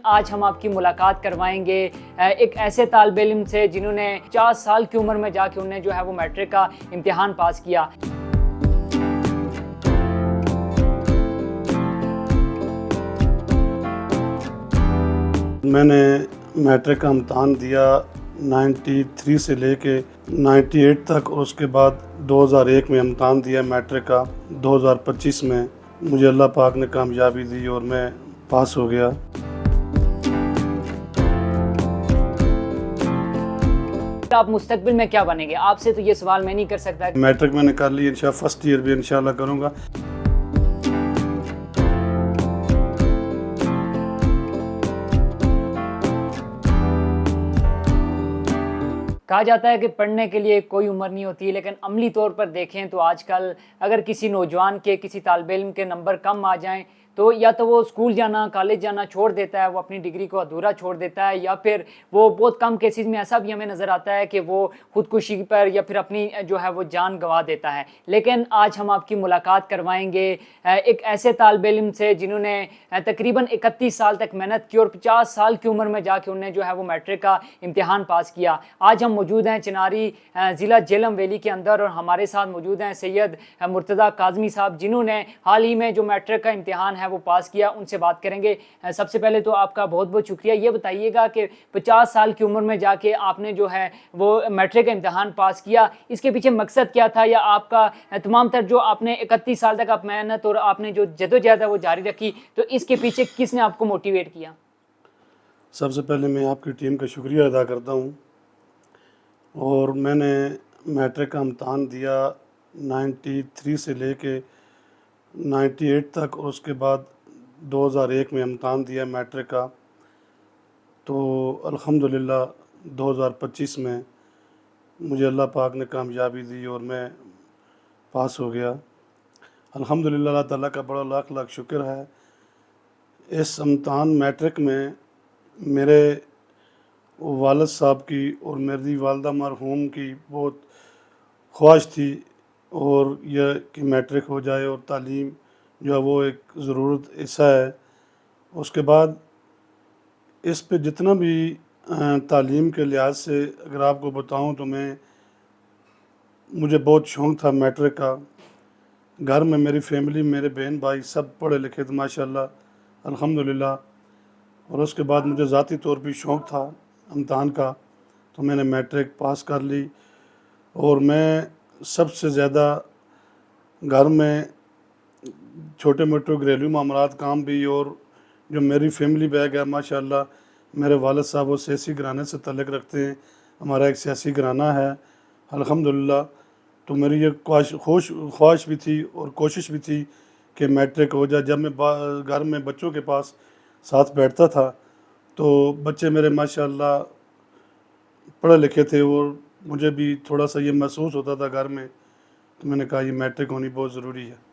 آج ہم آپ کی ملاقات کروائیں گے ایک ایسے طالب علم سے جنہوں نے 50 سال کی عمر میں جا کے انہیں جو ہے وہ میٹرک کا امتحان پاس کیا۔ میں نے میٹرک کا امتحان دیا 93 سے لے کے 98 تک، اور اس کے بعد 2001 میں امتحان دیا میٹرک کا۔ 2025 میں مجھے اللہ پاک نے کامیابی دی اور میں پاس ہو گیا۔ آپ مستقبل میں کیا بنیں گے؟ آپ سے تو یہ سوال میں نہیں کر سکتا۔ میٹرک میں نے کر لی، انشاءاللہ فرسٹ ایئر بھی انشاءاللہ کروں گا۔ کہا جاتا ہے کہ پڑھنے کے لیے کوئی عمر نہیں ہوتی، لیکن عملی طور پر دیکھیں تو آج کل اگر کسی نوجوان کے، کسی طالب علم کے نمبر کم آ جائیں تو یا تو وہ اسکول جانا، کالج جانا چھوڑ دیتا ہے، وہ اپنی ڈگری کو ادھورا چھوڑ دیتا ہے، یا پھر وہ بہت کم کیسز میں ایسا بھی ہمیں نظر آتا ہے کہ وہ خودکشی پر یا پھر اپنی جو ہے وہ جان گنوا دیتا ہے۔ لیکن آج ہم آپ کی ملاقات کروائیں گے ایک ایسے طالب علم سے جنہوں نے تقریباً 31 سال تک محنت کی اور 50 سال کی عمر میں جا کے انہیں جو ہے وہ میٹرک کا امتحان پاس کیا۔ آج ہم موجود ہیں چناری ضلع جہلم ویلی کے اندر، اور ہمارے ساتھ موجود ہیں سید مرتضیٰ کاظمی صاحب، جنہوں نے حال ہی میں جو میٹرک کا امتحان ہے وہ پاس کیا۔ ان سے بات کریں گے۔ سب سے پہلے تو آپ کا بہت بہت شکریہ۔ یہ بتائیے گا کہ 50 سال کی عمر میں جا کے آپ نے جو ہے وہ میٹرک کا امتحان پاس کیا، اس کے پیچھے مقصد کیا تھا، یا آپ کا تمام تر جو آپ نے 31 سال تک آپ محنت اور آپ نے جو جدوجہد ہے وہ جاری رکھی، تو اس کے پیچھے کس نے آپ کو موٹیویٹ کیا؟ سب سے پہلے میں آپ کی ٹیم کا شکریہ ادا کرتا ہوں، اور میں نے میٹرک کا امتحان دیا 93 سے لے کے 98 تک، اور اس کے بعد 2001 میں امتحان دیا میٹرک کا۔ تو الحمدللہ 2025 میں مجھے اللہ پاک نے کامیابی دی اور میں پاس ہو گیا۔ الحمدللہ اللہ تعالیٰ کا بڑا لاکھ لاکھ شکر ہے۔ اس امتحان میٹرک میں میرے والد صاحب کی اور میری والدہ مرحوم کی بہت خواہش تھی، اور یہ کہ میٹرک ہو جائے، اور تعلیم جو ہے وہ ایک ضرورت حصہ ہے۔ اس کے بعد اس پہ جتنا بھی تعلیم کے لحاظ سے اگر آپ کو بتاؤں تو مجھے بہت شوق تھا میٹرک کا۔ گھر میں میری فیملی، میرے بہن بھائی سب پڑھے لکھے تھے ماشاءاللہ الحمدللہ، اور اس کے بعد مجھے ذاتی طور پہ شوق تھا امتحان کا، تو میں نے میٹرک پاس کر لی۔ اور میں سب سے زیادہ گھر میں چھوٹے موٹے گھریلو معاملات کام بھی، اور جو میری فیملی بیک ہے ماشاءاللہ، میرے والد صاحب وہ سیاسی گھرانے سے تعلق رکھتے ہیں، ہمارا ایک سیاسی گھرانہ ہے الحمدللہ۔ تو میری یہ خواہش بھی تھی اور کوشش بھی تھی کہ میٹرک ہو جائے۔ جب میں گھر میں بچوں کے پاس ساتھ بیٹھتا تھا تو بچے میرے ماشاءاللہ پڑھے لکھے تھے، اور مجھے بھی تھوڑا سا یہ محسوس ہوتا تھا گھر میں، تو میں نے کہا یہ میٹرک ہونی بہت ضروری ہے۔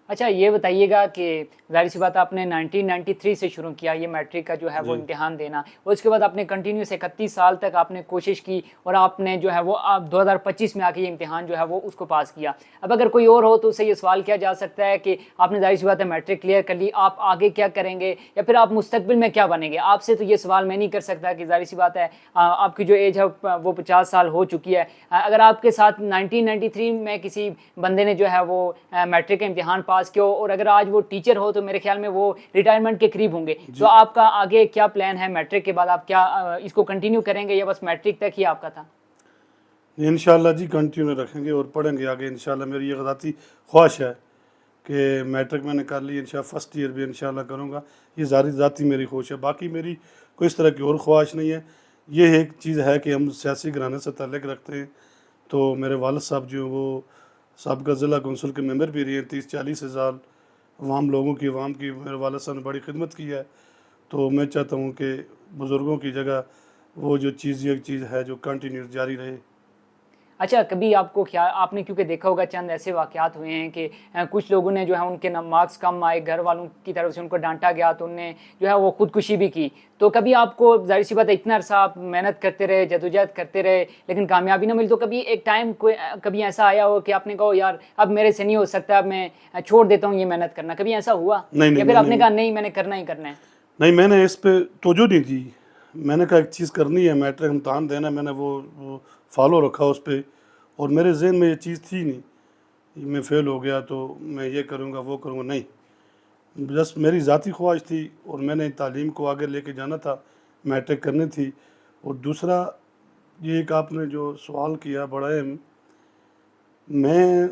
اچھا یہ بتائیے گا کہ ظاہر سی بات آپ نے 1993 سے شروع کیا یہ میٹرک کا جو ہے وہ امتحان دینا، اور اس کے بعد آپ نے کنٹینیوس 31 سال تک آپ نے کوشش کی، اور آپ نے جو ہے وہ آپ 2025 میں آ کے یہ امتحان جو ہے وہ اس کو پاس کیا۔ اب اگر کوئی اور ہو تو اسے یہ سوال کیا جا سکتا ہے کہ آپ نے ظاہر سی بات ہے میٹرک کلیئر کر لی، آپ آگے کیا کریں گے، یا پھر آپ مستقبل میں کیا بنیں گے؟ آپ سے تو یہ سوال میں نہیں کر سکتا کہ ظاہر سی بات ہے آپ کی جو ایج ہے وہ 50 سال ہو چکی ہے۔ اگر آپ کے ساتھ 1993 میں کسی بندے نے جو ہے وہ میٹرک کا امتحان پاس کیا، اور اگر آج وہ ٹیچر ہو تو میرے خیال میں وہ ریٹائرمنٹ کے قریب ہوں گے، تو آپ کا آگے کیا پلان ہے؟ میٹرک کے بعد آپ کیا اس کو کنٹینیو کریں گے، یا بس میٹرک تک ہی آپ کا تھا؟ انشاءاللہ جی کنٹینیو رکھیں گے اور پڑھیں گے آگے انشاءاللہ۔ میری یہ ذاتی خواہش ہے کہ میٹرک میں نے کر لی، انشاءاللہ فرسٹ ایئر بھی انشاءاللہ کروں گا۔ یہ ذاتی میری خواہش ہے، باقی میری کوئی اس طرح کی اور خواہش نہیں ہے۔ یہ ایک چیز ہے کہ ہم سیاسی گھرانے سے تعلق رکھتے ہیں، تو میرے والد صاحب جو وہ سابقہ ضلع کونسل کے ممبر بھی رہے ہیں 30-40 سال، عوام لوگوں کی میرے والد صاحب نے بڑی خدمت کی ہے۔ تو میں چاہتا ہوں کہ بزرگوں کی جگہ وہ جو چیز یہ چیز ہے جو کنٹینیو جاری رہے۔ اچھا کبھی آپ کو آپ نے کیونکہ دیکھا ہوگا چند ایسے واقعات ہوئے ہیں کہ کچھ لوگوں نے جو ہے ان کے مارکس کم آئے، گھر والوں کی طرف سے ان کو ڈانٹا گیا تو انہوں نے جو ہے وہ خودکشی بھی کی، تو کبھی آپ کو ظاہر سی بات ہے اتنا عرصہ آپ محنت کرتے رہے، جدوجہد کرتے رہے، لیکن کامیابی نہ ملی، تو کبھی ایک ٹائم کبھی ایسا آیا ہو کہ آپ نے کہا یار اب میرے سے نہیں ہو سکتا، اب میں چھوڑ دیتا ہوں یہ محنت کرنا، کبھی ایسا ہوا؟ یا پھر آپ نے کہا نہیں میں نے کرنا ہی کرنا ہے؟ نہیں میں نے اس پہ توجہ نہیں دی. میں نے کہا ایک چیز کرنی ہے, میٹرک امتحان دینا ہے, میں نے وہ فالو رکھا اس پہ, اور میرے ذہن میں یہ چیز تھی نہیں میں فیل ہو گیا تو میں یہ کروں گا وہ کروں گا, نہیں. بس میری ذاتی خواہش تھی اور میں نے تعلیم کو آگے لے کے جانا تھا, میٹرک کرنی تھی. اور دوسرا یہ ایک آپ نے جو سوال کیا بڑا اہم, میں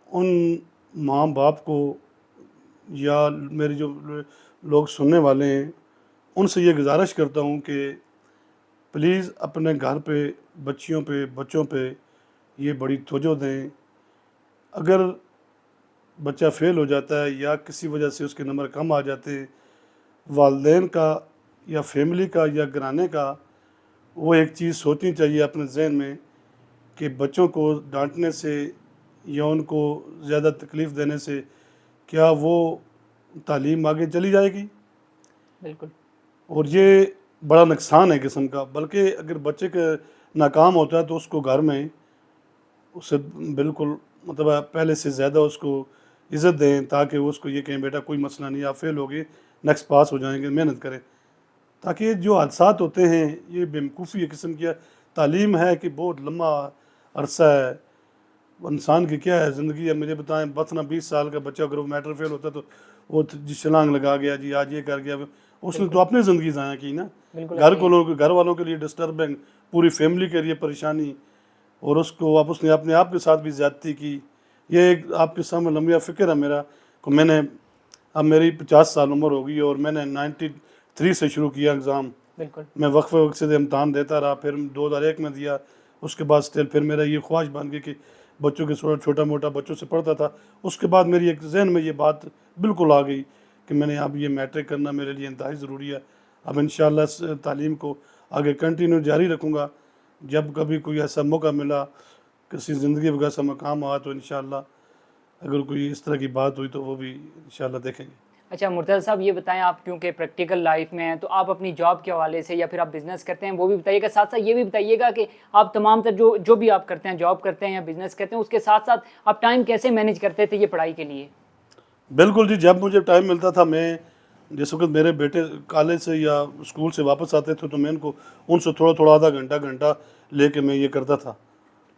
ان ماں باپ کو یا میرے جو لوگ سننے والے ہیں ان سے یہ گزارش کرتا ہوں کہ پلیز اپنے گھر پہ بچیوں پہ بچوں پہ یہ بڑی توجہ دیں. اگر بچہ فیل ہو جاتا ہے یا کسی وجہ سے اس کے نمبر کم آ جاتے ہیں, والدین کا یا فیملی کا یا گھرانے کا وہ ایک چیز سوچنی چاہیے اپنے ذہن میں کہ بچوں کو ڈانٹنے سے یا ان کو زیادہ تکلیف دینے سے کیا وہ تعلیم آگے چلی جائے گی. بالکل. اور یہ بڑا نقصان ہے قسم کا. بلکہ اگر بچے کے ناکام ہوتا ہے تو اس کو گھر میں اسے بالکل مطلب پہلے سے زیادہ اس کو عزت دیں, تاکہ وہ اس کو یہ کہیں بیٹا کوئی مسئلہ نہیں, آپ فیل ہوگے نیکسٹ پاس ہو جائیں گے, محنت کریں. تاکہ جو حادثات ہوتے ہیں یہ بیوقوفی قسم کی تعلیم ہے کہ بہت لمبا عرصہ ہے انسان کی, کیا ہے زندگی ہے. مجھے بتائیں 20 سال کا بچہ اگر وہ میٹرک فیل ہوتا ہے تو وہ جی چھلانگ لگا گیا, جی آج یہ کر گیا, اس نے تو اپنی زندگی ضائع کی نا. گھر والوں کے لیے ڈسٹربنگ, پوری فیملی کے لیے پریشانی, اور اس کو اس نے اپنے آپ کے ساتھ بھی زیادتی کی. یہ ایک آپ کے سامنے لمبا فکر ہے میرا کہ میں نے اب میری 50 سال عمر ہو گئی اور میں نے 93 سے شروع کیا ایگزام. بالکل. میں وقفے وقت سے امتحان دیتا رہا, پھر 2001 میں دیا. اس کے بعد اسٹل پھر میرا یہ خواہش بن گئی کہ بچوں کے چھوٹا موٹا بچوں سے پڑھتا تھا. اس کے بعد میری ایک ذہن میں یہ بات بالکل آ گئی کہ میں نے اب یہ میٹرک کرنا میرے لیے انتہائی ضروری ہے. اب انشاءاللہ اس تعلیم کو آگے کنٹینیو جاری رکھوں گا. جب کبھی کوئی ایسا موقع ملا, کسی زندگی میں ایسا مقام آیا تو انشاءاللہ اگر کوئی اس طرح کی بات ہوئی تو وہ بھی انشاءاللہ دیکھیں گے. اچھا مرتضی صاحب یہ بتائیں, آپ کیونکہ پریکٹیکل لائف میں ہیں تو آپ اپنی جاب کے حوالے سے یا پھر آپ بزنس کرتے ہیں وہ بھی بتائیے گا, ساتھ ساتھ یہ بھی بتائیے گا کہ آپ تمام تر جو بھی آپ کرتے ہیں, جاب کرتے ہیں یا بزنس کرتے ہیں, اس کے ساتھ ساتھ آپ ٹائم کیسے مینیج کرتے تھے یہ پڑھائی کے لیے؟ بالکل جی, جب مجھے ٹائم ملتا تھا, میں جس وقت میرے بیٹے کالج سے یا اسکول سے واپس آتے تھے تو میں ان سے تھوڑا آدھا گھنٹہ لے کے میں یہ کرتا تھا,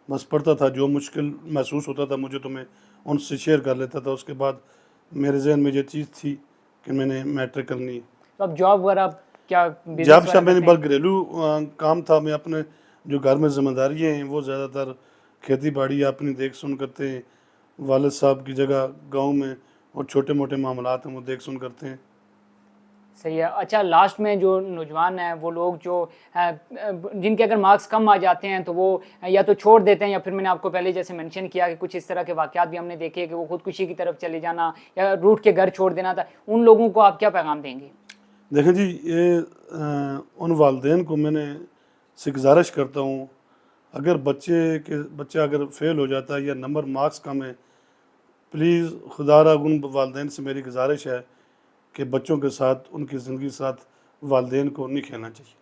بس پڑھتا تھا. جو مشکل محسوس ہوتا تھا مجھے تو میں ان سے شیئر کر لیتا تھا. اس کے بعد میرے ذہن میں یہ چیز تھی کہ میں نے میٹرک کرنی ہے. تو اب جاب وغیرہ کیا جاب سے میں نے بس گھریلو کام تھا. میں اپنے جو گھر میں ذمہ داریاں ہیں وہ زیادہ تر کھیتی باڑی اپنی دیکھ سن کرتے ہیں. والد صاحب کی جگہ گاؤں میں اور چھوٹے موٹے معاملات ہیں وہ دیکھ سن کرتے ہیں. صحیح ہے. اچھا لاسٹ میں جو نوجوان ہیں وہ لوگ جو جن کے اگر مارکس کم آ جاتے ہیں تو وہ یا تو چھوڑ دیتے ہیں یا پھر میں نے آپ کو پہلے جیسے منشن کیا کہ کچھ اس طرح کے واقعات بھی ہم نے دیکھے کہ وہ خودکشی کی طرف چلے جانا یا روٹ کے گھر چھوڑ دینا تھا, ان لوگوں کو آپ کیا پیغام دیں گے؟ دیکھیں جی, یہ ان والدین کو میں نے سے گزارش کرتا ہوں, اگر بچہ اگر فیل ہو جاتا ہے یا نمبر مارکس کم ہے, پلیز خدا را ان والدین سے میری گزارش ہے کہ بچوں کے ساتھ ان کی زندگی کے ساتھ والدین کو نہیں کھیلنا چاہیے.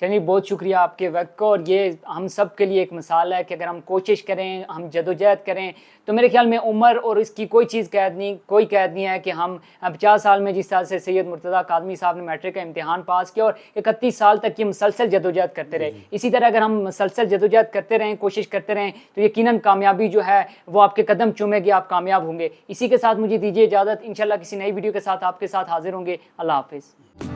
چلیے بہت شکریہ آپ کے وقت کو, اور یہ ہم سب کے لیے ایک مثال ہے کہ اگر ہم کوشش کریں, ہم جدوجہد کریں تو میرے خیال میں عمر اور اس کی کوئی قید نہیں ہے کہ ہم 50 سال میں جس طرح سے سید مرتضیٰ کاظمی صاحب نے میٹرک کا امتحان پاس کیا اور 31 سال تک یہ مسلسل جدوجہد کرتے رہے, اسی طرح اگر ہم مسلسل جدوجہد کرتے رہیں, کوشش کرتے رہیں تو یقیناً کامیابی جو ہے وہ آپ کے قدم چومے گی, آپ کامیاب ہوں گے. اسی کے ساتھ مجھے دیجیے اجازت, انشاءاللہ کسی نئی ویڈیو کے ساتھ آپ کے ساتھ حاضر ہوں گے. اللہ حافظ.